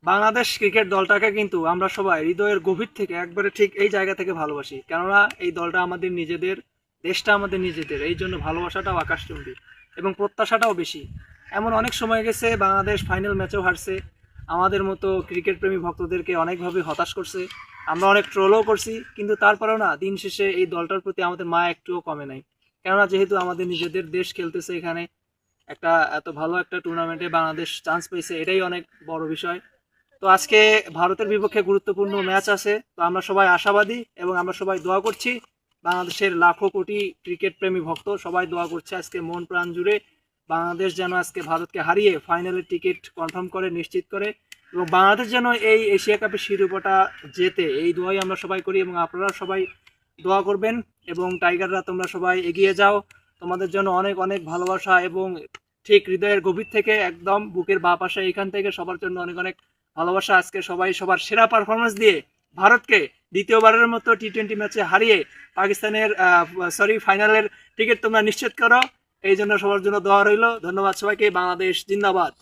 Bangladesh cricket দলটাকে কিন্তু আমরা সবাই হৃদয়ের গভীর থেকে একবারে ঠিক এই জায়গা থেকে ভালোবাসি, কেননা এই দলটা আমাদের নিজেদের, দেশটা আমাদের নিজেদের, এই জন্য ভালোবাসাটাও আকাশচুম্বী এবং প্রত্যাশাটাও বেশি। এমন অনেক সময় গেছে বাংলাদেশ ফাইনাল ম্যাচেও হারছে, আমাদের মতো ক্রিকেট প্রেমী ভক্তদেরকে অনেকভাবে হতাশ করছে, আমরা অনেক ট্রোলও করছি, কিন্তু তারপরেও না, দিন শেষে এই দলটার প্রতি আমাদের মায়া একটুও কমে নাই। কেননা যেহেতু আমাদের নিজেদের দেশ খেলতেছে এখানে, একটা এত ভালো একটা টুর্নামেন্টে বাংলাদেশ চান্স পেয়েছে, এটাই অনেক বড় বিষয়। তো আজকে ভারতের বিপক্ষে গুরুত্বপূর্ণ ম্যাচ আছে, তো আমরা সবাই আশাবাদী এবং আমরা সবাই দোয়া করছি। বাংলাদেশের লাখো কোটি ক্রিকেট প্রেমী ভক্ত সবাই দোয়া করছে আজকে মন প্রাণ জুড়ে বাংলাদেশ যেন আজকে ভারতকে হারিয়ে ফাইনালের টিকিট কনফার্ম করে, নিশ্চিত করে, এবং বাংলাদেশ যেন এই এশিয়া কাপের শিরোপাটা জেতে, এই দোয়াই আমরা সবাই করি এবং আপনারা সবাই দোয়া করবেন। এবং টাইগাররা তোমরা সবাই এগিয়ে যাও, তোমাদের জন্য অনেক অনেক ভালোবাসা এবং ঠিক হৃদয়ের গভীর থেকে একদম বুকের বাঁ পাশে এখান থেকে সবার জন্য অনেক অনেক ভালোবাসা। আজকে সবাই সবার সেরা পারফরমেন্স দিয়ে ভারতকে দ্বিতীয়বারের মতো টি-20 ম্যাচে হারিয়ে পাকিস্তানের ফাইনালের টিকিট তোমরা নিশ্চিত করো, এই জন্য সবার জন্য দোয়া রইল। ধন্যবাদ সবাইকে। বাংলাদেশ জিন্দাবাদ।